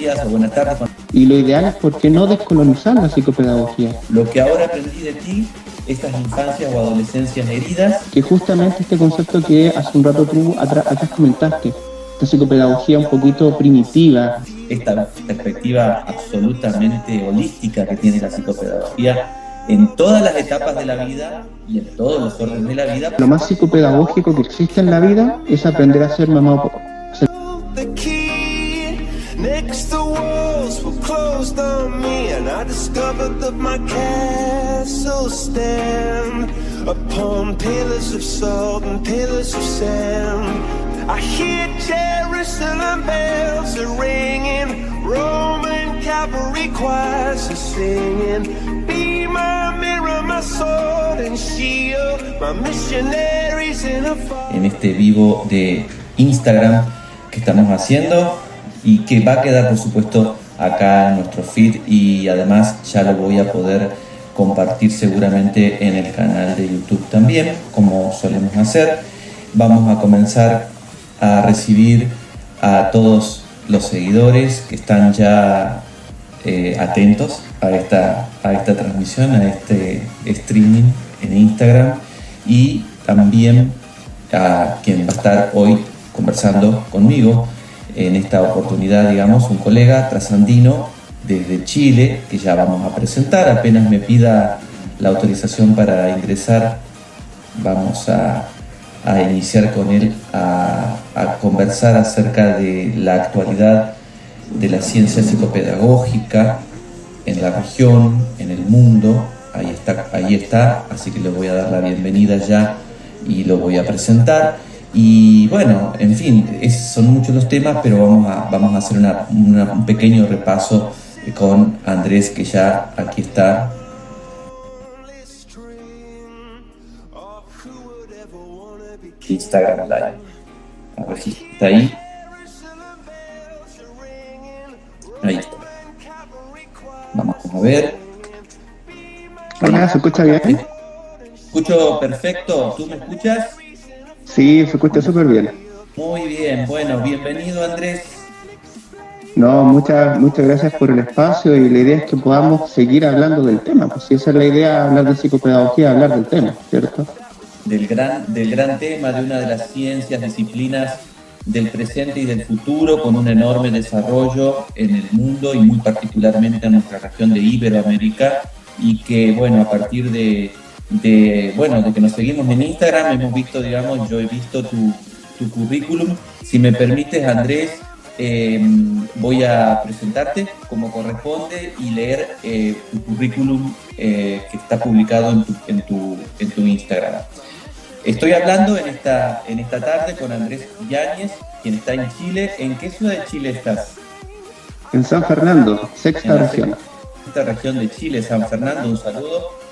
días o buenas tardes. Y lo ideal es, ¿por qué no descolonizar la psicopedagogía? Lo que ahora aprendí de ti, estas infancias o adolescencias heridas. Que justamente este concepto que hace un rato tú atrás comentaste, esta psicopedagogía un poquito primitiva. Esta perspectiva absolutamente holística que tiene la psicopedagogía en todas las etapas de la vida y en todos los órdenes de la vida. Lo más psicopedagógico que existe en la vida es aprender a ser mamá o papá. Next the walls were closed on me, and I discovered that my castle stand upon pillars of salt and pillars of sand. I hear Jerusalem bells are ringing, Roman cavalry choirs are singing. Be my mirror, my sword and shield, my missionaries in a fire. En este vivo de Instagram que estamos haciendo y que va a quedar, por supuesto, acá en nuestro feed, y además ya lo voy a poder compartir seguramente en el canal de YouTube también, como solemos hacer. Vamos a comenzar a recibir a todos los seguidores que están ya atentos a esta transmisión, a este streaming en Instagram, y también a quien va a estar hoy conversando conmigo en esta oportunidad, digamos, un colega trasandino desde Chile, que ya vamos a presentar. Apenas me pida la autorización para ingresar, vamos a iniciar con él a conversar acerca de la actualidad de la ciencia psicopedagógica en la región, en el mundo. Ahí está, así que le voy a dar la bienvenida ya y lo voy a presentar. Y bueno, en fin, son muchos los temas, pero vamos a hacer un pequeño repaso con Andrés, que ya aquí está. Instagram Live. A ver si está ahí. Ahí está. Vamos a ver. Hola, ¿se escucha bien? Escucho perfecto. ¿Tú me escuchas? Sí, se escucha súper bien. Muy bien, bueno, bienvenido Andrés. No, muchas gracias por el espacio, y la idea es que podamos seguir hablando del tema, pues si esa es la idea, hablar de psicopedagogía, hablar del tema, ¿cierto? Del gran tema, de una de las ciencias, disciplinas del presente y del futuro, con un enorme desarrollo en el mundo y muy particularmente en nuestra región de Iberoamérica, y que, bueno, a partir de que nos seguimos en Instagram, hemos visto, digamos, yo he visto tu currículum. Si me permites, Andrés, voy a presentarte como corresponde y leer tu currículum que está publicado en tu Instagram. Estoy hablando en esta tarde con Andrés Yáñez, quien está en Chile. ¿En qué ciudad de Chile estás? En San Fernando, sexta región. Esta región de Chile, San Fernando, un saludo.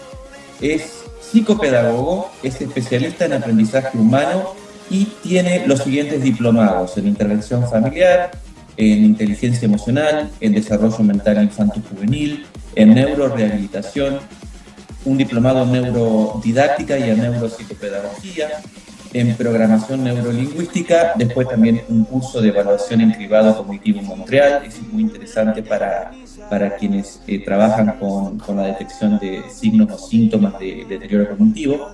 Es psicopedagogo, es especialista en aprendizaje humano y tiene los siguientes diplomados: en intervención familiar, en inteligencia emocional, en desarrollo mental infanto-juvenil, en neurorehabilitación, un diplomado en neurodidáctica y en neuropsicopedagogía, en programación neurolingüística, después también un curso de evaluación en cribado cognitivo en Montreal. Es muy interesante para quienes trabajan con la detección de signos o síntomas de deterioro cognitivo.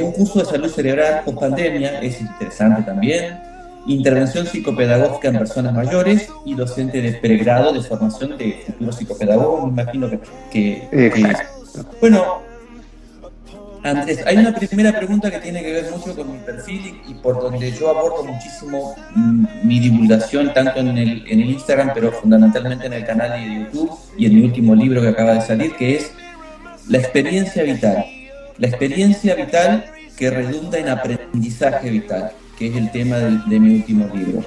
Un curso de salud cerebral post pandemia, es interesante también. Intervención psicopedagógica en personas mayores, y docente de pregrado de formación de futuros psicopedagogos. Me imagino que bueno, Andrés, hay una primera pregunta que tiene que ver mucho con mi perfil y por donde yo abordo muchísimo mi divulgación, tanto en el Instagram, pero fundamentalmente en el canal de YouTube y en mi último libro que acaba de salir, que es la experiencia vital. La experiencia vital que redunda en aprendizaje vital, que es el tema de mi último libro.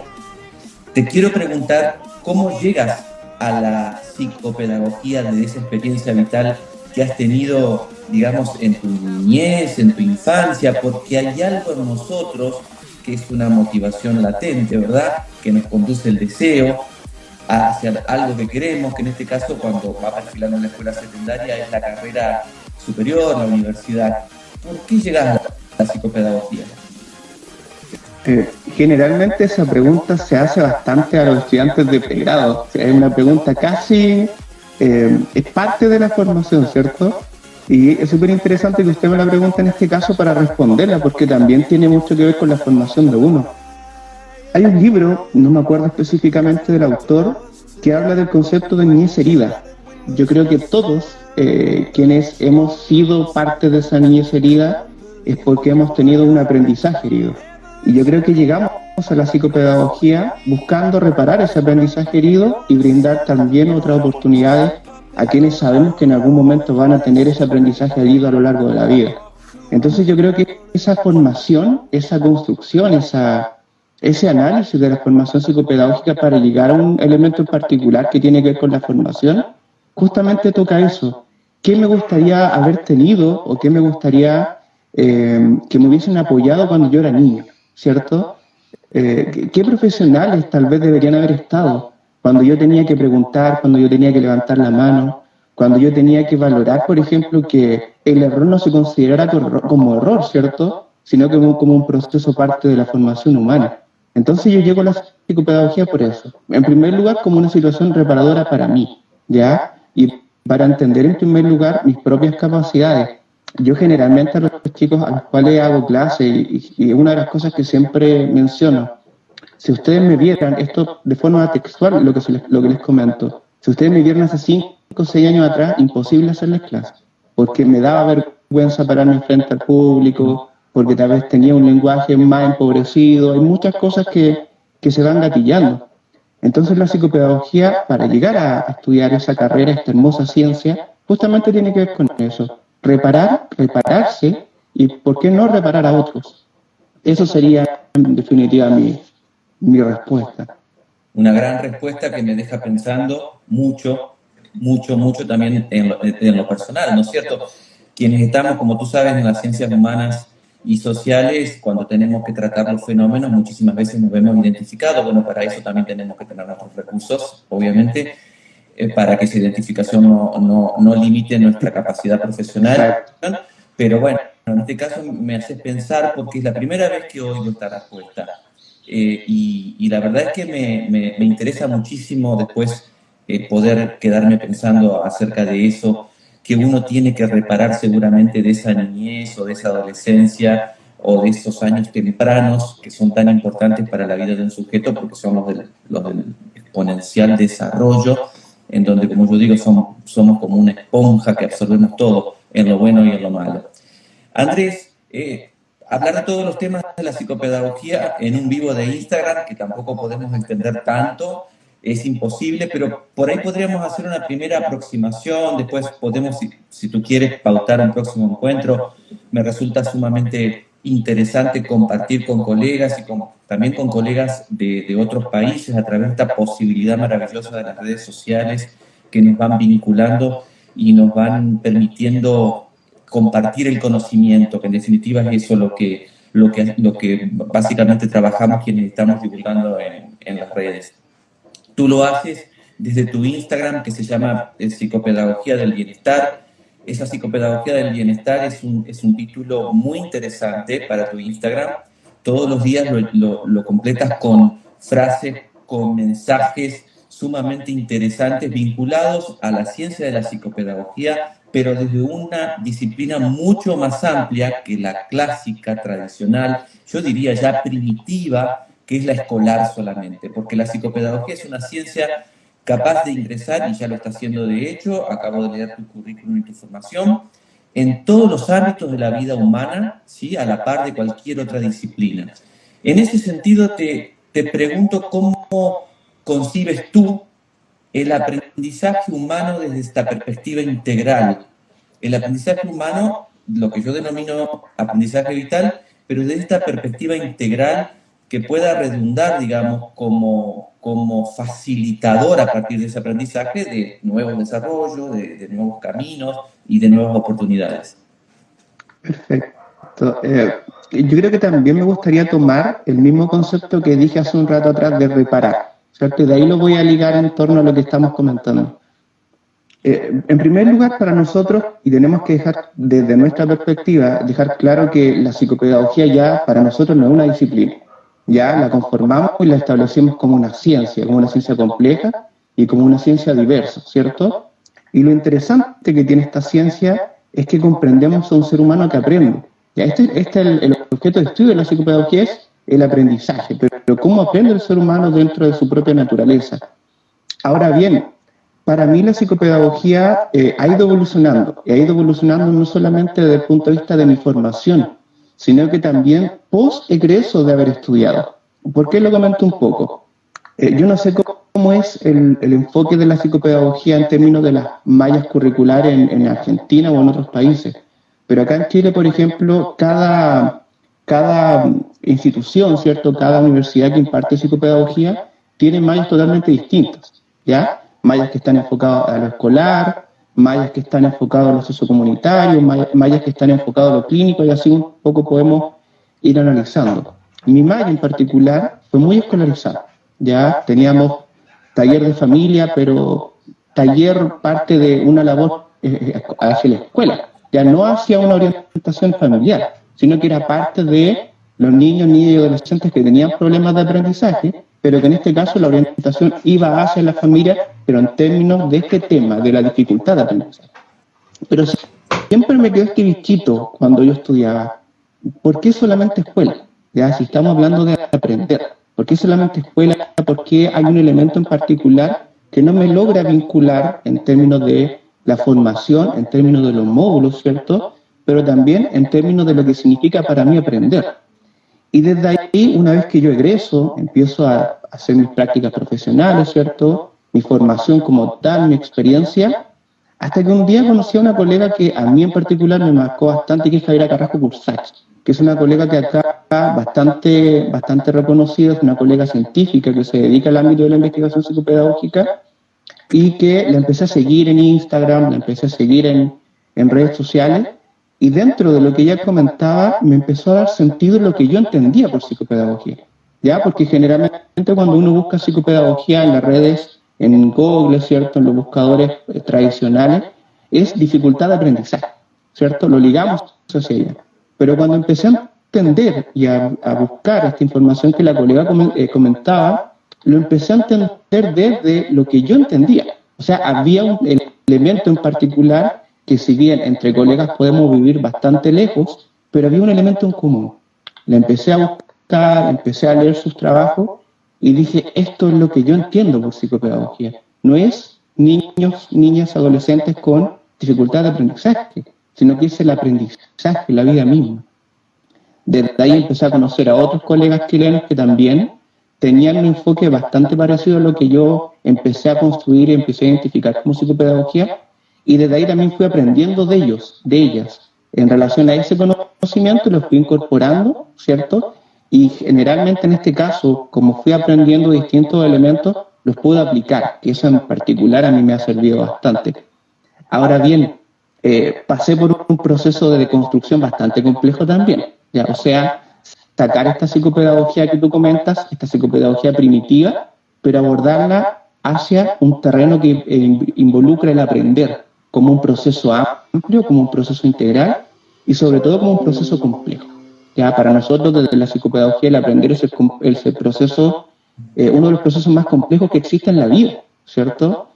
Te quiero preguntar, ¿cómo llegas a la psicopedagogía de esa experiencia vital que has tenido, digamos, en tu niñez, en tu infancia? Porque hay algo en nosotros que es una motivación latente, ¿verdad?, que nos conduce el deseo hacia algo que queremos, que en este caso, cuando va perfilando en la escuela secundaria, es la carrera superior, la universidad. ¿Por qué llegas a la psicopedagogía? generalmente esa pregunta se hace bastante a los estudiantes de pregrado. O sea, es una pregunta casi, es parte de la formación, ¿cierto? Y es súper interesante que usted me la pregunte en este caso para responderla, porque también tiene mucho que ver con la formación de uno. Hay un libro, no me acuerdo específicamente del autor, que habla del concepto de niñez herida. Yo creo que todos quienes hemos sido parte de esa niñez herida es porque hemos tenido un aprendizaje herido. Y yo creo que llegamos a la psicopedagogía buscando reparar ese aprendizaje herido y brindar también otras oportunidades a quienes sabemos que en algún momento van a tener ese aprendizaje herido a lo largo de la vida. Entonces yo creo que esa formación, esa construcción, ese análisis de la formación psicopedagógica para llegar a un elemento en particular que tiene que ver con la formación, justamente toca eso. ¿Qué me gustaría haber tenido o qué me gustaría que me hubiesen apoyado cuando yo era niño? ¿Cierto? ¿Qué profesionales tal vez deberían haber estado cuando yo tenía que preguntar, cuando yo tenía que levantar la mano, cuando yo tenía que valorar, por ejemplo, que el error no se considerara como error, ¿cierto? Sino como un proceso parte de la formación humana. Entonces yo llego a la psicopedagogía por eso. En primer lugar, como una situación reparadora para mí, ¿ya? Y para entender en primer lugar mis propias capacidades. Yo generalmente a los chicos a los cuales hago clase, y una de las cosas que siempre menciono, si ustedes me vieran, esto de forma textual, lo que les comento, si ustedes me vieran hace 5 o 6 años atrás, imposible hacerles clase, porque me daba vergüenza pararme frente al público, porque tal vez tenía un lenguaje más empobrecido, hay muchas cosas que se van gatillando. Entonces la psicopedagogía, para llegar a estudiar esa carrera, esta hermosa ciencia, justamente tiene que ver con eso. Repararse y, ¿por qué no reparar a otros? Eso sería, en definitiva, mi respuesta. Una gran respuesta que me deja pensando mucho también en lo personal, ¿no es cierto? Quienes estamos, como tú sabes, en las ciencias humanas y sociales, cuando tenemos que tratar los fenómenos, muchísimas veces nos vemos identificados. Bueno, para eso también tenemos que tener nuestros recursos, obviamente, para que esa identificación no limite nuestra capacidad profesional. Pero bueno, en este caso me haces pensar, porque es la primera vez que oigo esta respuesta. Y la verdad es que me interesa muchísimo después poder quedarme pensando acerca de eso, que uno tiene que reparar seguramente de esa niñez o de esa adolescencia o de esos años tempranos que son tan importantes para la vida de un sujeto, porque son los del exponencial desarrollo, en donde, como yo digo, somos como una esponja que absorbemos todo, en lo bueno y en lo malo. Andrés, hablar de todos los temas de la psicopedagogía en un vivo de Instagram, que tampoco podemos extender tanto, es imposible, pero por ahí podríamos hacer una primera aproximación, después podemos, si tú quieres, pautar un próximo encuentro. Me resulta sumamente interesante compartir con colegas y también con colegas de otros países a través de esta posibilidad maravillosa de las redes sociales que nos van vinculando y nos van permitiendo compartir el conocimiento, que en definitiva es eso lo que básicamente trabajamos quienes estamos divulgando en las redes. Tú lo haces desde tu Instagram, que se llama Psicopedagogía del Bienestar. Esa Psicopedagogía del Bienestar es un título muy interesante para tu Instagram. Todos los días lo completas con frases, con mensajes sumamente interesantes vinculados a la ciencia de la psicopedagogía, pero desde una disciplina mucho más amplia que la clásica, tradicional, yo diría ya primitiva, que es la escolar solamente, porque la psicopedagogía es una ciencia capaz de ingresar, y ya lo está haciendo de hecho, acabo de leer tu currículum y tu formación, en todos los ámbitos de la vida humana, ¿sí? A la par de cualquier otra disciplina. En ese sentido te pregunto cómo concibes tú el aprendizaje humano desde esta perspectiva integral. El aprendizaje humano, lo que yo denomino aprendizaje vital, pero desde esta perspectiva integral que pueda redundar, digamos, como facilitador a partir de ese aprendizaje de nuevos desarrollos, de nuevos caminos y de nuevas oportunidades. Perfecto. Yo creo que también me gustaría tomar el mismo concepto que dije hace un rato atrás de reparar, ¿cierto? Y de ahí lo voy a ligar en torno a lo que estamos comentando. En primer lugar, para nosotros, y tenemos que dejar, desde nuestra perspectiva, dejar claro que la psicopedagogía ya para nosotros no es una disciplina. ya la conformamos y la establecimos como una ciencia compleja y como una ciencia diversa, ¿cierto? Y lo interesante que tiene esta ciencia es que comprendemos a un ser humano que aprende. Ya el objeto de estudio de la psicopedagogía es el aprendizaje, pero cómo aprende el ser humano dentro de su propia naturaleza. Ahora bien, para mí la psicopedagogía ha ido evolucionando, y ha ido evolucionando no solamente desde el punto de vista de mi formación, sino que también post-egreso de haber estudiado. ¿Por qué lo comento un poco? Yo no sé cómo es el enfoque de la psicopedagogía en términos de las mallas curriculares en Argentina o en otros países, pero acá en Chile, por ejemplo, cada institución, ¿cierto? Cada universidad que imparte psicopedagogía tiene mallas totalmente distintas, ¿ya? Mallas que están enfocadas a lo escolar, mallas que están enfocadas a lo sociocomunitario, mallas que están enfocadas a lo clínico, y así un poco podemos ir analizando. Mi malla en particular fue muy escolarizada, ya teníamos taller de familia, pero taller parte de una labor hacia la escuela, ya no hacia una orientación familiar, sino que era parte de los niños y adolescentes que tenían problemas de aprendizaje, pero que en este caso la orientación iba hacia la familia, pero en términos de este tema, de la dificultad de aprendizaje. Pero siempre me quedó este bichito cuando yo estudiaba. ¿Por qué solamente escuela? Ya, si estamos hablando de aprender, ¿por qué solamente escuela? ¿Por qué hay un elemento en particular que no me logra vincular en términos de la formación, en términos de los módulos, ¿cierto? Pero también en términos de lo que significa para mí aprender. Y desde ahí, una vez que yo egreso, empiezo a hacer mis prácticas profesionales, ¿cierto? Mi formación como tal, mi experiencia, hasta que un día conocí a una colega que a mí en particular me marcó bastante, que es Javiera Carrasco Cursach, que es una colega que acá bastante reconocida, es una colega científica que se dedica al ámbito de la investigación psicopedagógica, y que la empecé a seguir en Instagram, la empecé a seguir en redes sociales, y dentro de lo que ella comentaba me empezó a dar sentido lo que yo entendía por psicopedagogía, ¿ya? Porque generalmente cuando uno busca psicopedagogía en las redes, en Google, ¿cierto?, en los buscadores tradicionales, es dificultad de aprendizaje, ¿cierto? Lo ligamos hacia ella. Pero cuando empecé a entender y a buscar esta información que la colega comentaba, lo empecé a entender desde lo que yo entendía. O sea, había un elemento en particular que, si bien entre colegas podemos vivir bastante lejos, pero había un elemento en común. Le empecé a buscar, empecé a leer sus trabajos y dije, esto es lo que yo entiendo por psicopedagogía. No es niños, niñas, adolescentes con dificultad de aprendizaje, sino que es el aprendizaje, la vida misma. Desde ahí empecé a conocer a otros colegas chilenos que también tenían un enfoque bastante parecido a lo que yo empecé a construir y empecé a identificar como psicopedagogía, y desde ahí también fui aprendiendo de ellos, de ellas, en relación a ese conocimiento, lo fui incorporando, ¿cierto? Y generalmente en este caso, como fui aprendiendo distintos elementos, los pude aplicar, que eso en particular a mí me ha servido bastante. Ahora bien, pasé por un proceso de deconstrucción bastante complejo también, ¿ya? O sea, sacar esta psicopedagogía que tú comentas, esta psicopedagogía primitiva, pero abordarla hacia un terreno que involucra el aprender como un proceso amplio, como un proceso integral y sobre todo como un proceso complejo. Ya para nosotros desde la psicopedagogía el aprender es el proceso, uno de los procesos más complejos que existe en la vida, ¿cierto?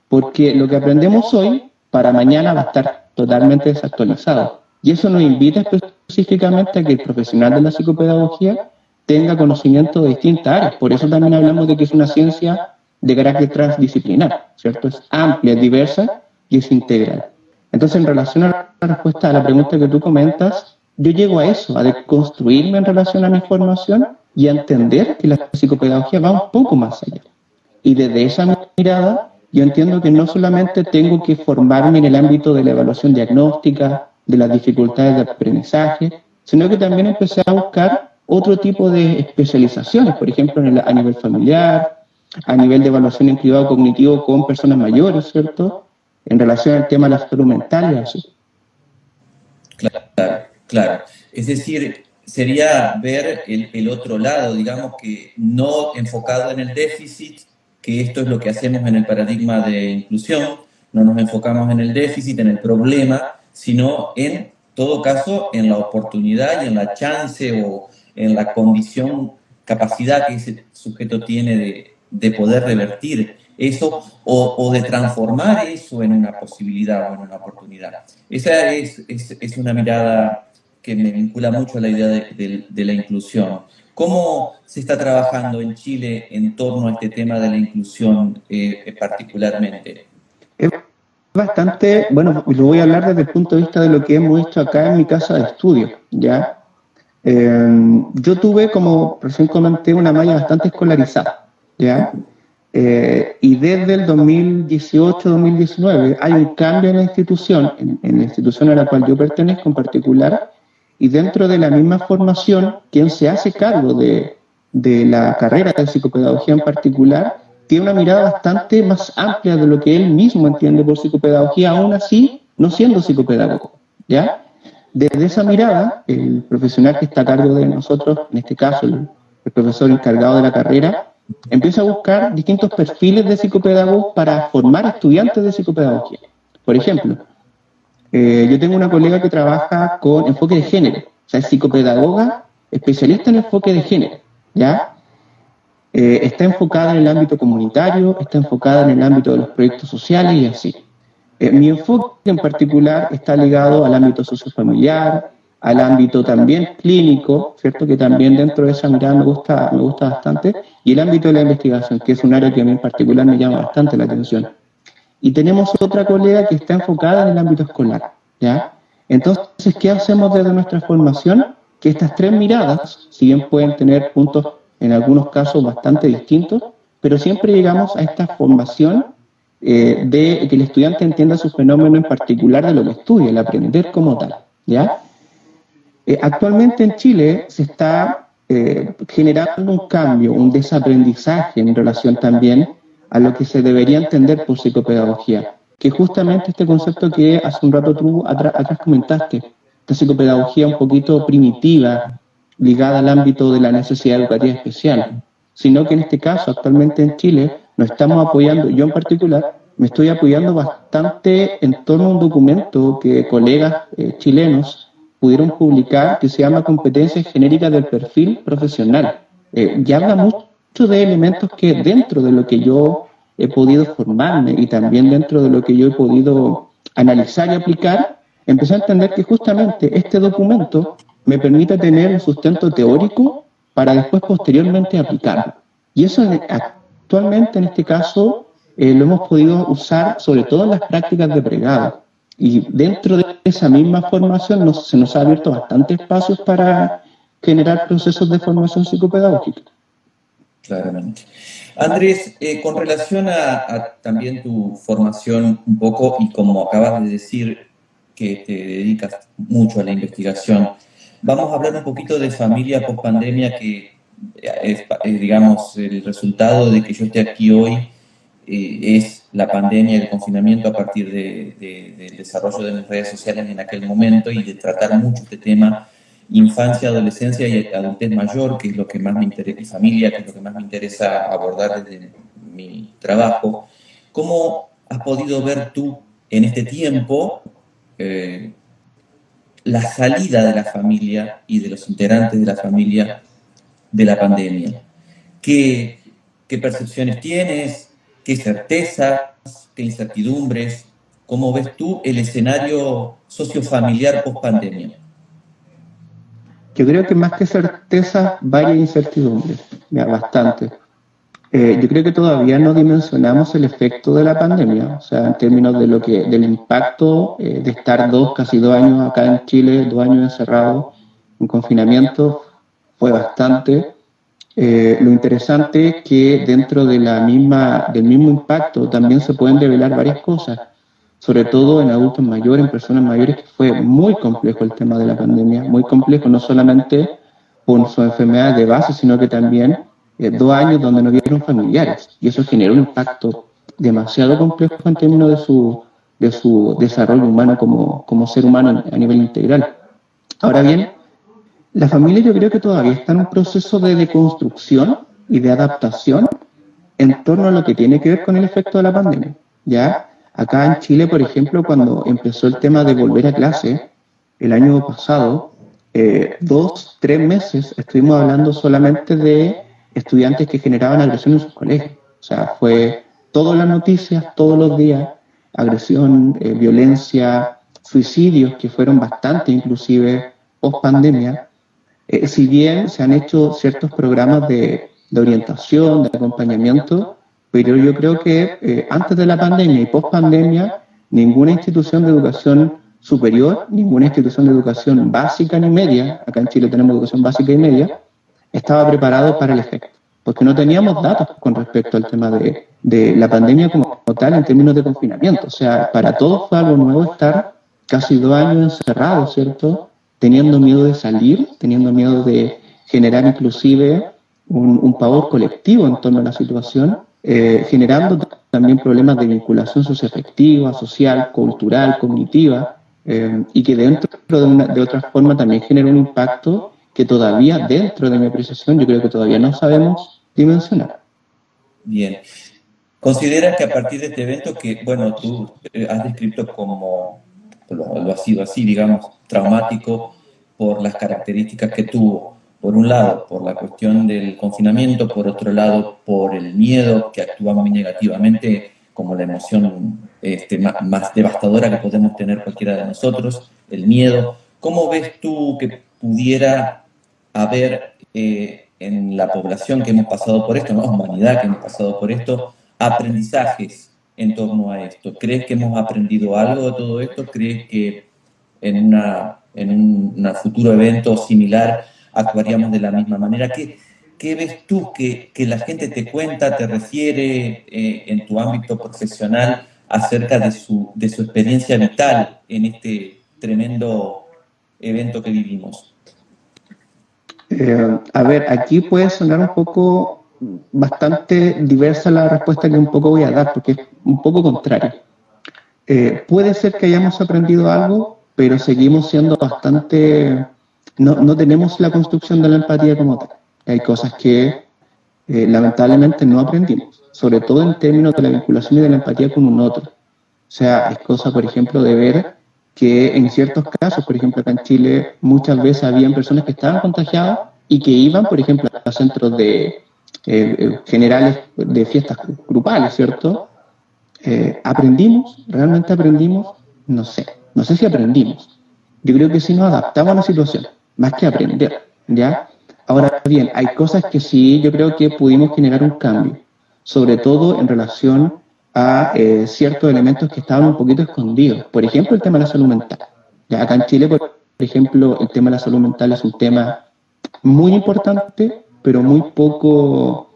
Porque lo que aprendemos hoy para mañana va a estar totalmente desactualizado. Y eso nos invita específicamente a que el profesional de la psicopedagogía tenga conocimiento de distintas áreas. Por eso también hablamos de que es una ciencia de carácter transdisciplinar, ¿cierto? Es amplia, es diversa y es integral. Entonces, en relación a la respuesta a la pregunta que tú comentas, yo llego a eso, a deconstruirme en relación a mi formación y a entender que la psicopedagogía va un poco más allá. Y desde esa mirada, yo entiendo que no solamente tengo que formarme en el ámbito de la evaluación diagnóstica, de las dificultades de aprendizaje, sino que también empecé a buscar otro tipo de especializaciones, por ejemplo, a nivel familiar, a nivel de evaluación en cribado cognitivo con personas mayores, ¿cierto?, en relación al tema de la salud mental y así. Claro. Es decir, sería ver el otro lado, digamos, que no enfocado en el déficit, que esto es lo que hacemos en el paradigma de inclusión, no nos enfocamos en el déficit, en el problema, sino en todo caso en la oportunidad y en la chance o en la condición capacidad que ese sujeto tiene de poder revertir eso o de transformar eso en una posibilidad o en una oportunidad. Esa es una mirada que me vincula mucho a la idea de la inclusión. ¿Cómo se está trabajando en Chile en torno a este tema de la inclusión particularmente? Es bastante, bueno, lo voy a hablar desde el punto de vista de lo que hemos hecho acá en mi casa de estudio, ¿ya? Yo tuve, como recién comenté, una malla bastante escolarizada, ¿ya? Y desde el 2018-2019 hay un cambio en la institución, en la institución a la cual yo pertenezco en particular, y dentro de la misma formación, quien se hace cargo de la carrera de psicopedagogía en particular, tiene una mirada bastante más amplia de lo que él mismo entiende por psicopedagogía, aún así no siendo psicopedagogo, ¿ya? Desde esa mirada, el profesional que está a cargo de nosotros, en este caso el profesor encargado de la carrera, empieza a buscar distintos perfiles de psicopedagogos para formar estudiantes de psicopedagogía. Por ejemplo, yo tengo una colega que trabaja con enfoque de género, o sea, es psicopedagoga especialista en enfoque de género, ¿ya? Está enfocada en el ámbito comunitario, está enfocada en el ámbito de los proyectos sociales y así. Mi enfoque en particular está ligado al ámbito sociofamiliar, al ámbito también clínico, ¿cierto? Que también dentro de esa mirada me gusta bastante, y el ámbito de la investigación, que es un área que a mí en particular me llama bastante la atención. Y tenemos otra colega que está enfocada en el ámbito escolar, ¿ya? Entonces, ¿qué hacemos desde nuestra formación? Que estas tres miradas, si bien pueden tener puntos en algunos casos bastante distintos, pero siempre llegamos a esta formación de que el estudiante entienda su fenómeno en particular de lo que estudia, el aprender como tal, ¿ya? Actualmente en Chile se está generando un cambio, un desaprendizaje en relación también a lo que se debería entender por psicopedagogía, que justamente este concepto que hace un rato tú atrás comentaste, esta psicopedagogía un poquito primitiva, ligada al ámbito de la necesidad educativa especial, sino que en este caso, actualmente en Chile, nos estamos apoyando, yo en particular, me estoy apoyando bastante en torno a un documento que colegas chilenos pudieron publicar que se llama Competencias Genéricas del Perfil Profesional. Y habla mucho de elementos que dentro de lo que yo he podido formarme y también dentro de lo que yo he podido analizar y aplicar, empecé a entender que justamente este documento me permite tener un sustento teórico para después posteriormente aplicarlo. Y eso actualmente en este caso lo hemos podido usar sobre todo en las prácticas de pregrado. Y dentro de esa misma formación se nos ha abierto bastantes espacios para generar procesos de formación psicopedagógica. Claramente. Andrés, con relación a también tu formación un poco y como acabas de decir que te dedicas mucho a la investigación, vamos a hablar un poquito de familia post-pandemia, que es, digamos, el resultado de que yo esté aquí hoy es la pandemia y el confinamiento a partir del desarrollo de mis redes sociales en aquel momento y de tratar mucho este tema infancia, adolescencia y adultez mayor, que es lo que más me interesa, y familia, que es lo que más me interesa abordar desde mi trabajo. ¿Cómo has podido ver tú en este tiempo la salida de la familia y de los integrantes de la familia de la pandemia? ¿Qué percepciones tienes? ¿Qué certezas? ¿Qué incertidumbres? ¿Cómo ves tú el escenario sociofamiliar post-pandemia? Yo creo que más que certezas, varias incertidumbres, bastante. Yo creo que todavía no dimensionamos el efecto de la pandemia, o sea, en términos de del impacto de estar casi 2 años acá en Chile, 2 años encerrados en confinamiento, fue bastante. Lo interesante es que dentro de del mismo impacto también se pueden develar varias cosas, sobre todo en adultos mayores, en personas mayores, que fue muy complejo el tema de la pandemia, muy complejo no solamente por sus enfermedades de base, sino que también 2 años donde no vieron familiares, y eso generó un impacto demasiado complejo en términos de su desarrollo humano como ser humano a nivel integral. Ahora bien, la familia yo creo que todavía está en un proceso de deconstrucción y de adaptación en torno a lo que tiene que ver con el efecto de la pandemia, ¿ya? Acá en Chile, por ejemplo, cuando empezó el tema de volver a clase el año pasado, 2, 3 meses estuvimos hablando solamente de estudiantes que generaban agresión en sus colegios. O sea, fue todas las noticias, todos los días, agresión, violencia, suicidios, que fueron bastante inclusive post pandemia. Si bien se han hecho ciertos programas de orientación, de acompañamiento, pero yo creo que antes de la pandemia y post pandemia, ninguna institución de educación superior, ninguna institución de educación básica ni media, acá en Chile tenemos educación básica y media, estaba preparado para el efecto, porque no teníamos datos con respecto al tema de la pandemia como tal en términos de confinamiento. O sea, para todos fue algo nuevo estar casi 2 años encerrados, ¿cierto? Teniendo miedo de salir, teniendo miedo de generar inclusive un pavor colectivo en torno a la situación, generando también problemas de vinculación socioafectiva, social, cultural, cognitiva, y que dentro de otra forma también genera un impacto que todavía, dentro de mi apreciación, yo creo que todavía no sabemos dimensionar. Bien. ¿Consideras que a partir de este evento, que, bueno, tú has descrito como, lo ha sido así, digamos, traumático por las características que tuvo, por un lado, por la cuestión del confinamiento, por otro lado, por el miedo, que actúa muy negativamente, como la emoción más devastadora que podemos tener cualquiera de nosotros, el miedo? ¿Cómo ves tú que pudiera haber en la población que hemos pasado por esto, en la humanidad que hemos pasado por esto, aprendizajes en torno a esto? ¿Crees que hemos aprendido algo de todo esto? ¿Crees que en un futuro evento similar actuaríamos de la misma manera? ¿Qué ves tú que la gente te cuenta, te refiere en tu ámbito profesional acerca de su experiencia vital en este tremendo evento que vivimos? A ver, aquí puede sonar un poco bastante diversa la respuesta que un poco voy a dar, porque es un poco contraria. Puede ser que hayamos aprendido algo, pero seguimos siendo bastante... No tenemos la construcción de la empatía como tal. Hay cosas que lamentablemente no aprendimos, sobre todo en términos de la vinculación y de la empatía con un otro. O sea, es cosa, por ejemplo, de ver que en ciertos casos, por ejemplo, acá en Chile, muchas veces habían personas que estaban contagiadas y que iban, por ejemplo, a centros generales de fiestas grupales, ¿cierto? ¿Aprendimos? ¿Realmente aprendimos? No sé si aprendimos. Yo creo que sí nos adaptamos a la situación, más que aprender, ¿ya? Ahora bien, hay cosas que sí yo creo que pudimos generar un cambio, sobre todo en relación a ciertos elementos que estaban un poquito escondidos. Por ejemplo, el tema de la salud mental. Ya acá en Chile, por ejemplo, el tema de la salud mental es un tema muy importante, pero muy poco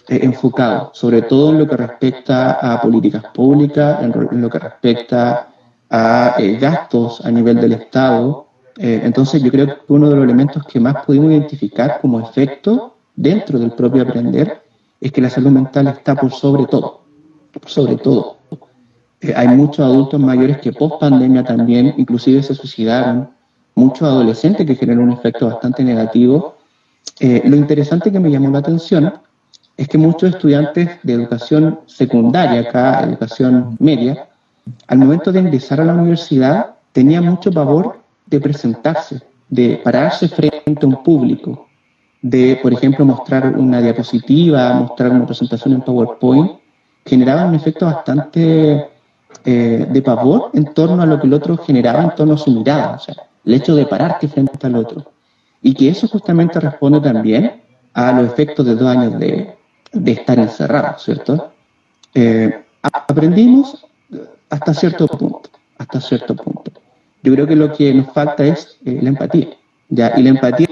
enfocado, sobre todo en lo que respecta a políticas públicas, en lo que respecta a gastos a nivel del Estado. Entonces yo creo que uno de los elementos que más pudimos identificar como efecto dentro del propio aprender es que la salud mental está por sobre todo. Hay muchos adultos mayores que post pandemia también inclusive se suicidaron, muchos adolescentes que generan un efecto bastante negativo. Lo interesante que me llamó la atención es que muchos estudiantes de educación secundaria, acá educación media, al momento de ingresar a la universidad tenían mucho pavor de presentarse, de pararse frente a un público, de, por ejemplo, mostrar una diapositiva, mostrar una presentación en PowerPoint. Generaba un efecto bastante de pavor en torno a lo que el otro generaba, en torno a su mirada, o sea, el hecho de pararte frente al otro. Y que eso justamente responde también a los efectos de 2 años de estar encerrados, ¿cierto? Aprendimos hasta cierto punto. Yo creo que lo que nos falta es la empatía, ¿ya? Y la empatía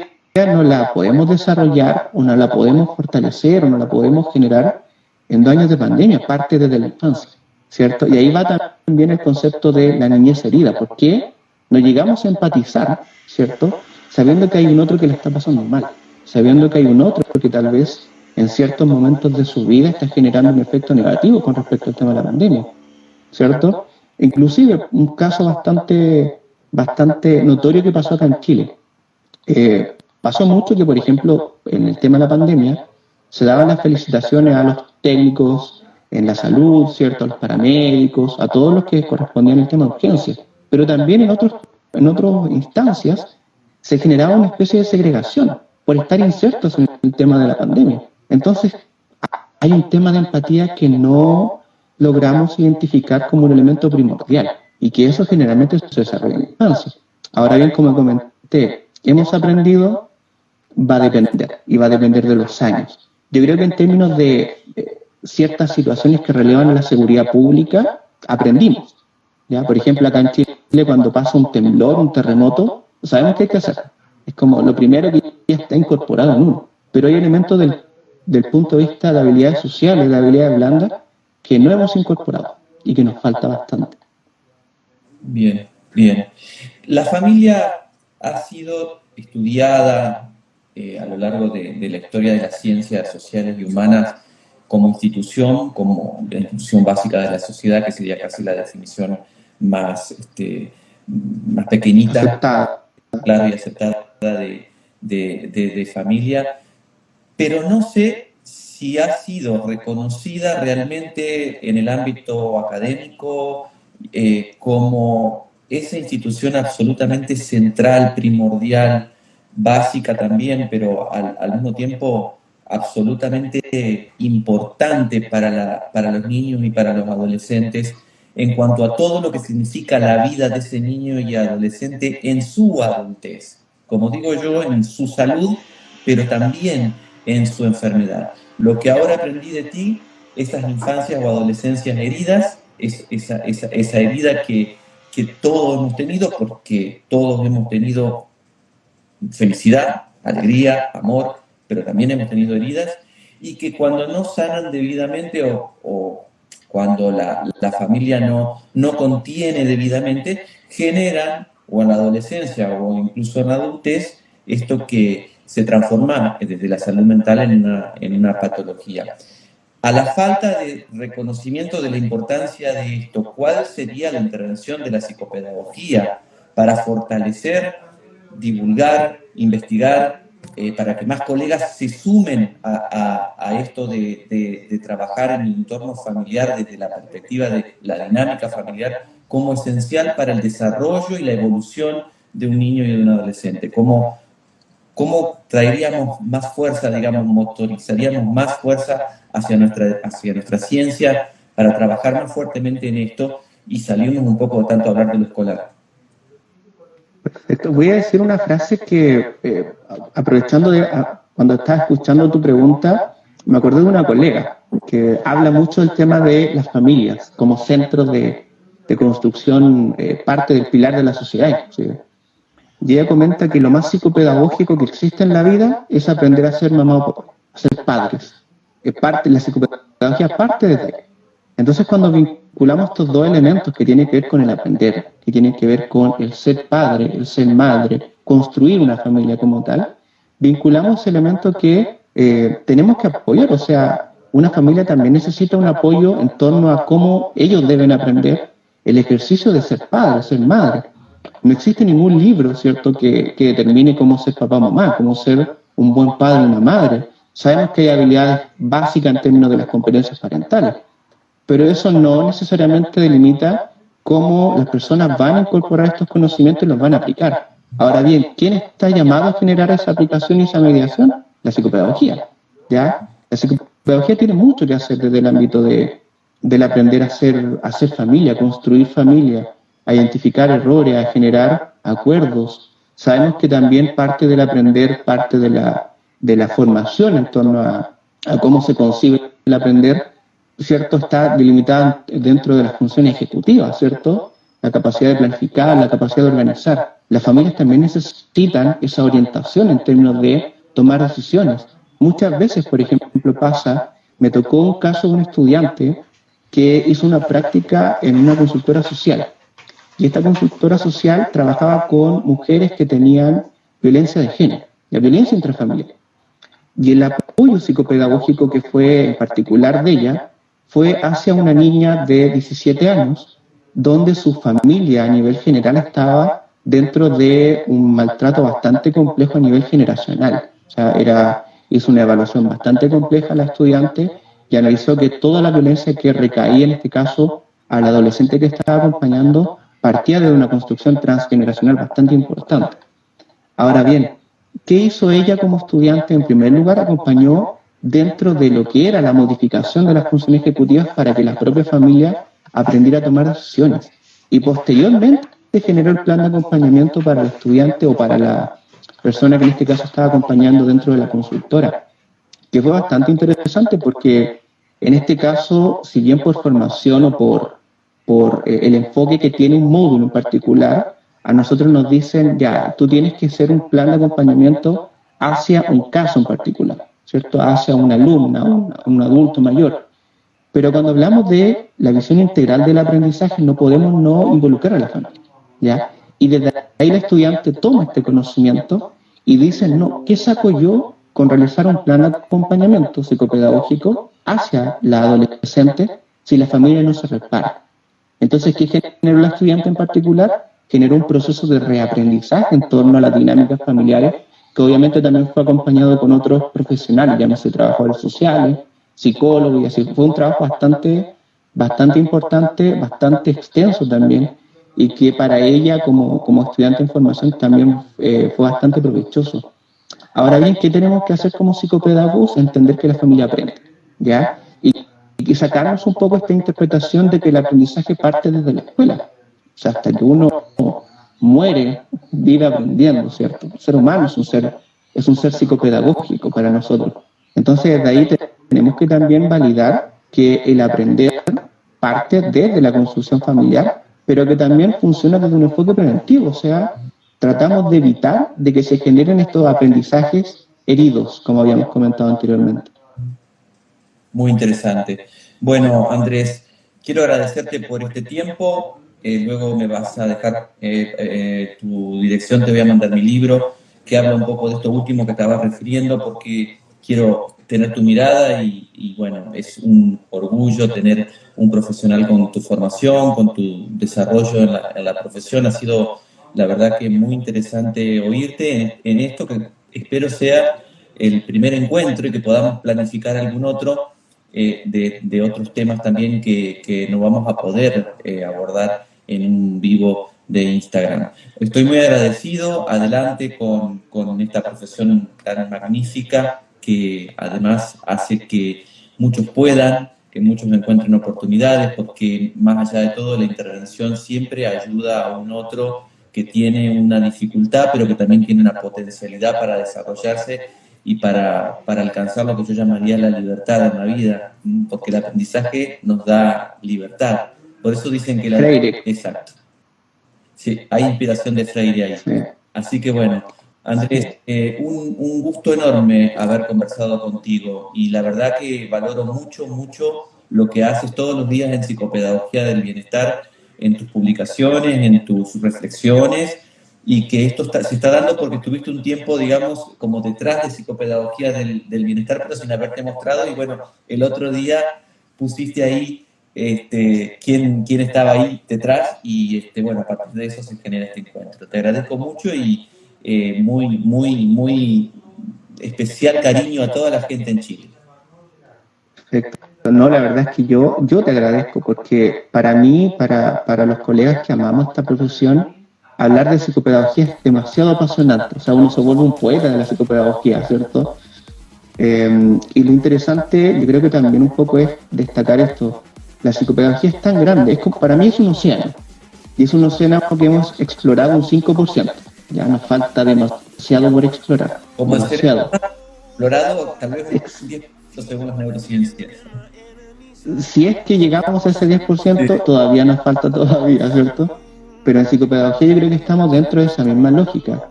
no la podemos desarrollar, o no la podemos fortalecer, o no la podemos generar en 2 años de pandemia, parte desde la infancia, ¿cierto? Y ahí va también el concepto de la niñez herida. ¿Por qué no llegamos a empatizar, ¿cierto? Sabiendo que hay un otro que le está pasando mal, sabiendo que hay un otro que tal vez en ciertos momentos de su vida está generando un efecto negativo con respecto al tema de la pandemia, ¿cierto? Inclusive un caso bastante notorio que pasó acá en Chile. Pasó mucho que, por ejemplo, en el tema de la pandemia, se daban las felicitaciones a los técnicos en la salud, ¿cierto? A los paramédicos, a todos los que correspondían al tema de urgencia. Pero también en otras instancias se generaba una especie de segregación por estar insertos en el tema de la pandemia. Entonces, hay un tema de empatía que no logramos identificar como un elemento primordial y que eso generalmente se desarrolla en la infancia. Ahora bien, como comenté, hemos aprendido, va a depender, y va a depender de los años. Yo creo que en términos de ciertas situaciones que relevan a la seguridad pública, aprendimos. ¿Ya? Por ejemplo, acá en Chile, cuando pasa un temblor, un terremoto, sabemos qué hay que hacer. Es como lo primero que ya está incorporado en uno. Pero hay elementos del punto de vista de habilidades sociales, de habilidades blandas, que no hemos incorporado y que nos falta bastante. Bien, bien. La familia ha sido estudiada a lo largo de la historia de las ciencias sociales y humanas como institución, como la institución básica de la sociedad, que sería casi la definición más, más pequeñita, Aceptada. claro, y aceptada de familia, pero no sé si ha sido reconocida realmente en el ámbito académico como esa institución absolutamente central, primordial, básica también, pero al mismo tiempo absolutamente importante para los niños y para los adolescentes en cuanto a todo lo que significa la vida de ese niño y adolescente en su adultez. Como digo yo, en su salud, pero también en su enfermedad. Lo que ahora aprendí de ti, esas infancias o adolescencias heridas, esa herida que todos hemos tenido, porque todos hemos tenido felicidad, alegría, amor, pero también hemos tenido heridas, y que cuando no sanan debidamente o cuando la familia no contiene debidamente, generan, o en la adolescencia o incluso en la adultez, esto que se transforma desde la salud mental en una patología. A la falta de reconocimiento de la importancia de esto, ¿cuál sería la intervención de la psicopedagogía para fortalecer, divulgar, investigar, para que más colegas se sumen a esto de trabajar en el entorno familiar desde la perspectiva de la dinámica familiar como esencial para el desarrollo y la evolución de un niño y de un adolescente? ¿Cómo traeríamos más fuerza, digamos, motorizaríamos más fuerza hacia nuestra ciencia para trabajar más fuertemente en esto y salirnos un poco de tanto hablar de lo escolar? Perfecto. Voy a decir una frase que, aprovechando cuando estaba escuchando tu pregunta, me acordé de una colega que habla mucho del tema de las familias como centros de construcción, parte del pilar de la sociedad, inclusive. Y ella comenta que lo más psicopedagógico que existe en la vida es aprender a ser mamá o papá, a ser padres. La psicopedagogía parte de ahí. Entonces, cuando vinculamos estos dos elementos que tienen que ver con el aprender, que tienen que ver con el ser padre, el ser madre, construir una familia como tal, vinculamos ese elemento que tenemos que apoyar. O sea, una familia también necesita un apoyo en torno a cómo ellos deben aprender el ejercicio de ser padre, ser madre. No existe ningún libro, ¿cierto?, que determine cómo ser papá o mamá, cómo ser un buen padre o una madre. Sabemos que hay habilidades básicas en términos de las competencias parentales, pero eso no necesariamente delimita cómo las personas van a incorporar estos conocimientos y los van a aplicar. Ahora bien, ¿quién está llamado a generar esa aplicación y esa mediación? La psicopedagogía, ¿ya? La psicopedagogía tiene mucho que hacer desde el ámbito del aprender a hacer familia, a construir familia, a identificar errores, a generar acuerdos. Sabemos que también parte del aprender, parte de la formación en torno a cómo se concibe el aprender, ¿cierto?, está delimitada dentro de las funciones ejecutivas, ¿cierto? La capacidad de planificar, la capacidad de organizar. Las familias también necesitan esa orientación en términos de tomar decisiones. Muchas veces, por ejemplo, me tocó un caso de un estudiante que hizo una práctica en una consultora social. Y esta consultora social trabajaba con mujeres que tenían violencia de género, la violencia intrafamiliar. Y el apoyo psicopedagógico que fue en particular de ella fue hacia una niña de 17 años, donde su familia a nivel general estaba dentro de un maltrato bastante complejo a nivel generacional. O sea, hizo una evaluación bastante compleja a la estudiante y analizó que toda la violencia que recaía en este caso al adolescente que estaba acompañando partía de una construcción transgeneracional bastante importante. Ahora bien, ¿qué hizo ella como estudiante? En primer lugar, acompañó dentro de lo que era la modificación de las funciones ejecutivas para que la propia familia aprendiera a tomar decisiones. Y posteriormente generó el plan de acompañamiento para el estudiante o para la persona que en este caso estaba acompañando dentro de la consultora, que fue bastante interesante porque en este caso, si bien por formación o por el enfoque que tiene un módulo en particular, a nosotros nos dicen, ya, tú tienes que hacer un plan de acompañamiento hacia un caso en particular, ¿cierto? Hacia una alumna, un adulto mayor. Pero cuando hablamos de la visión integral del aprendizaje, no podemos no involucrar a la familia, ¿ya? Y desde ahí el estudiante toma este conocimiento y dice, no, ¿qué saco yo con realizar un plan de acompañamiento psicopedagógico hacia la adolescente si la familia no se repara? Entonces, ¿qué generó la estudiante en particular? Generó un proceso de reaprendizaje en torno a las dinámicas familiares, que obviamente también fue acompañado con otros profesionales, llámese trabajadores sociales, psicólogos y así. Fue un trabajo bastante importante, bastante extenso también, y que para ella como estudiante en formación también fue bastante provechoso. Ahora bien, ¿qué tenemos que hacer como psicopedagogos? Entender que la familia aprende, ¿ya? Y sacarnos un poco esta interpretación de que el aprendizaje parte desde la escuela. O sea, hasta que uno muere, vive aprendiendo, ¿cierto? El ser humano es un ser psicopedagógico para nosotros. Entonces, de ahí tenemos que también validar que el aprender parte desde la construcción familiar, pero que también funciona desde un enfoque preventivo. O sea, tratamos de evitar de que se generen estos aprendizajes heridos, como habíamos comentado anteriormente. Muy interesante. Bueno, Andrés, quiero agradecerte por este tiempo. Luego me vas a dejar tu dirección, te voy a mandar mi libro que habla un poco de esto último que estabas refiriendo, porque quiero tener tu mirada y bueno, es un orgullo tener un profesional con tu formación, con tu desarrollo en la profesión. Ha sido, la verdad, que muy interesante oírte en esto, que espero sea el primer encuentro y que podamos planificar algún otro de otros temas también que no vamos a poder abordar en un vivo de Instagram. Estoy muy agradecido, adelante con esta profesión tan magnífica que además hace que muchos puedan, que muchos encuentren oportunidades, porque más allá de todo la intervención siempre ayuda a un otro que tiene una dificultad, pero que también tiene una potencialidad para desarrollarse y para alcanzar lo que yo llamaría la libertad en la vida, porque el aprendizaje nos da libertad. Por eso dicen que la... Freire. Exacto. Sí, hay inspiración de Freire ahí. Sí. Así que bueno, Andrés, un gusto enorme haber conversado contigo y la verdad que valoro mucho lo que haces todos los días en Psicopedagogía del Bienestar, en tus publicaciones, en tus reflexiones, y que esto se está dando porque tuviste un tiempo, digamos, como detrás de Psicopedagogía del Bienestar, pero sin haberte mostrado, y bueno, el otro día pusiste ahí quién estaba ahí detrás, y bueno, a partir de eso se genera este encuentro. Te agradezco mucho y muy especial cariño a toda la gente en Chile. Perfecto. No, la verdad es que yo te agradezco porque para mí, para los colegas que amamos esta profesión, hablar de psicopedagogía es demasiado apasionante. O sea, uno se vuelve un poeta de la psicopedagogía, ¿cierto? Y lo interesante, yo creo que también un poco es destacar esto. La psicopedagogía es tan grande, para mí es un océano. Y es un océano que hemos explorado un 5%. Ya nos falta demasiado por explorar. Como demasiado. Explorado tal vez un 10% según las neurociencias. Si es que llegamos a ese 10%, todavía nos falta todavía, ¿cierto? Pero en psicopedagogía yo creo que estamos dentro de esa misma lógica.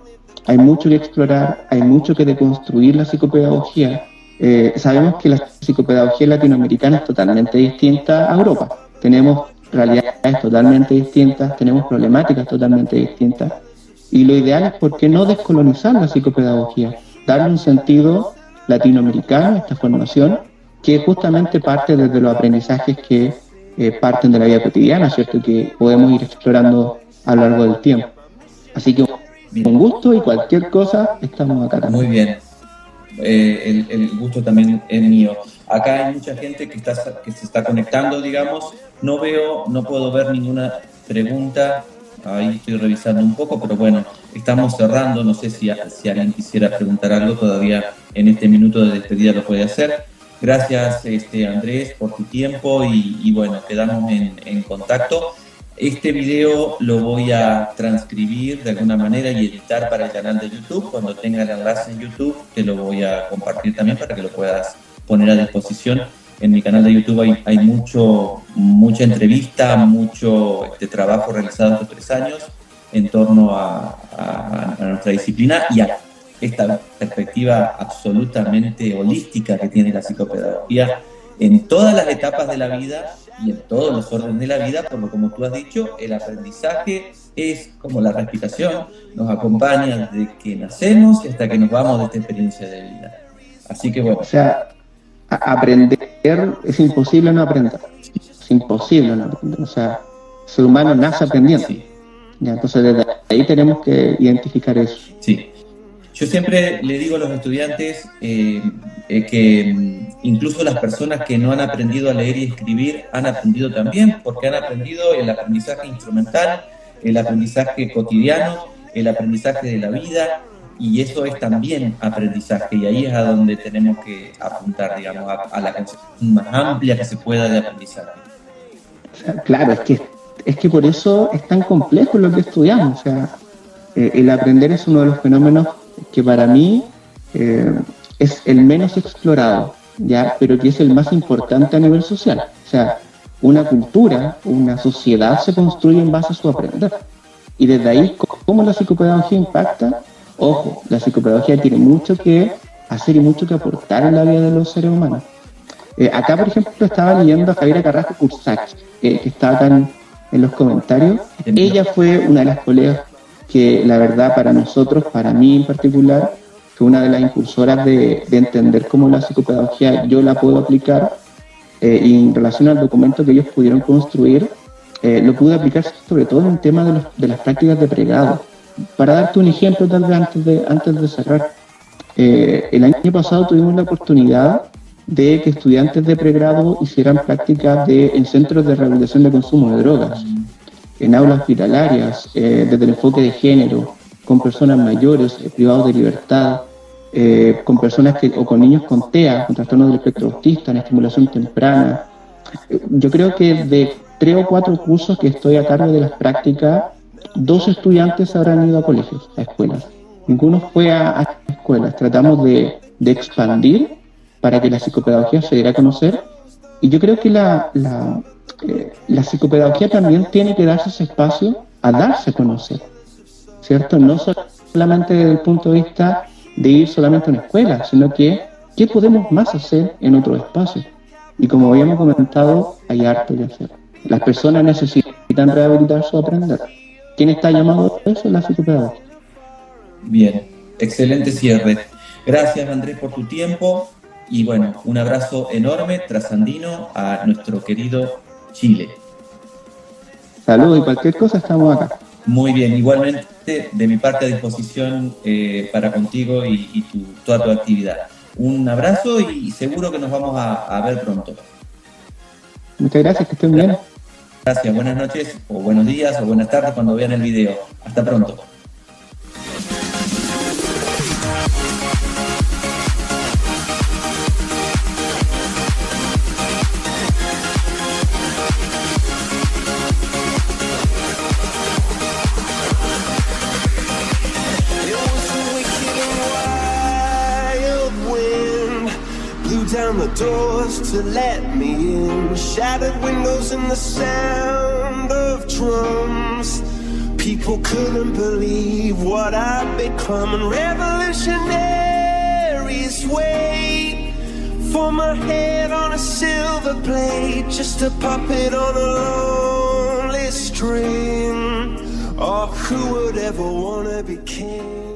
Hay mucho que explorar, hay mucho que deconstruir la psicopedagogía. Sabemos que la psicopedagogía latinoamericana es totalmente distinta a Europa. Tenemos realidades totalmente distintas, tenemos problemáticas totalmente distintas. Y lo ideal es, ¿por qué no descolonizar la psicopedagogía? Darle un sentido latinoamericano a esta formación, que justamente parte desde los aprendizajes que parten de la vida cotidiana, ¿cierto? Que podemos ir explorando a lo largo del tiempo. Así que con gusto y cualquier cosa, estamos acá también. Muy bien. El gusto también es mío. Acá hay mucha gente que se está conectando, digamos. No puedo ver ninguna pregunta ahí estoy revisando un poco, pero bueno, estamos cerrando, no sé si alguien quisiera preguntar algo todavía en este minuto de despedida lo puede hacer. Gracias Andrés por tu tiempo y bueno, quedamos en contacto. Este video lo voy a transcribir de alguna manera y editar para el canal de YouTube. Cuando tenga el enlace en YouTube te lo voy a compartir también para que lo puedas poner a disposición. En mi canal de YouTube hay mucha entrevista, mucho trabajo realizado estos 3 años en torno a nuestra disciplina y a esta perspectiva absolutamente holística que tiene la psicopedagogía en todas las etapas de la vida y en todos los órdenes de la vida, porque como tú has dicho, el aprendizaje es como la respiración, nos acompaña desde que nacemos y hasta que nos vamos de esta experiencia de vida. Así que bueno. O sea, aprender es imposible no aprender. Es imposible no aprender. O sea, el ser humano nace aprendiendo. Sí. Ya, entonces desde ahí tenemos que identificar eso. Sí. Yo siempre le digo a los estudiantes que incluso las personas que no han aprendido a leer y escribir han aprendido también, porque han aprendido el aprendizaje instrumental, el aprendizaje cotidiano, el aprendizaje de la vida, y eso es también aprendizaje, y ahí es a donde tenemos que apuntar, digamos, a la concepción más amplia que se pueda de aprendizaje. O sea, claro, es que por eso es tan complejo lo que estudiamos. O sea, el aprender es uno de los fenómenos que para mí es el menos explorado, ¿ya? Pero que es el más importante a nivel social. O sea, una cultura, una sociedad se construye en base a su aprender. Y desde ahí, ¿cómo la psicopedagogía impacta? Ojo, la psicopedagogía tiene mucho que hacer y mucho que aportar en la vida de los seres humanos. Acá, por ejemplo, estaba leyendo a Javiera Carrasco Cursach, que está acá en los comentarios. Ella fue una de las colegas que la verdad para nosotros, para mí en particular, fue una de las impulsoras de entender cómo la psicopedagogía yo la puedo aplicar y en relación al documento que ellos pudieron construir, lo pude aplicar sobre todo en el tema de las prácticas de pregrado. Para darte un ejemplo tal vez antes de cerrar, el año pasado tuvimos la oportunidad de que estudiantes de pregrado hicieran prácticas en centros de rehabilitación de consumo de drogas, en aulas hospitalarias, desde el enfoque de género, con personas mayores, privados de libertad, con personas o con niños con TEA, con trastornos del espectro autista, en estimulación temprana. Yo creo que de 3 o 4 cursos que estoy a cargo de las prácticas, 2 estudiantes habrán ido a colegios, a escuelas. Ninguno fue a escuelas. Tratamos de expandir para que la psicopedagogía se diera a conocer. Y yo creo que la psicopedagogía también tiene que darse ese espacio a darse a conocer, ¿cierto? No solamente desde el punto de vista de ir solamente a una escuela, sino que ¿qué podemos más hacer en otros espacios? Y como habíamos comentado, hay harto que hacer. Las personas necesitan rehabilitarse o aprender. ¿Quién está llamado a eso? La psicopedagogía. Bien, excelente cierre. Gracias Andrés por tu tiempo y bueno, un abrazo enorme, trasandino, a nuestro querido Chile. Saludos y cualquier cosa estamos acá. Muy bien, igualmente de mi parte a disposición para contigo y toda tu actividad. Un abrazo y seguro que nos vamos a ver pronto. Muchas gracias, que estén bien. Gracias, buenas noches o buenos días o buenas tardes cuando vean el video. Hasta pronto. Down the doors to let me in, shattered windows and the sound of drums. People couldn't believe what I'd become, and revolutionaries wait for my head on a silver plate, just a puppet on a lonely string. Oh, who would ever wanna be king?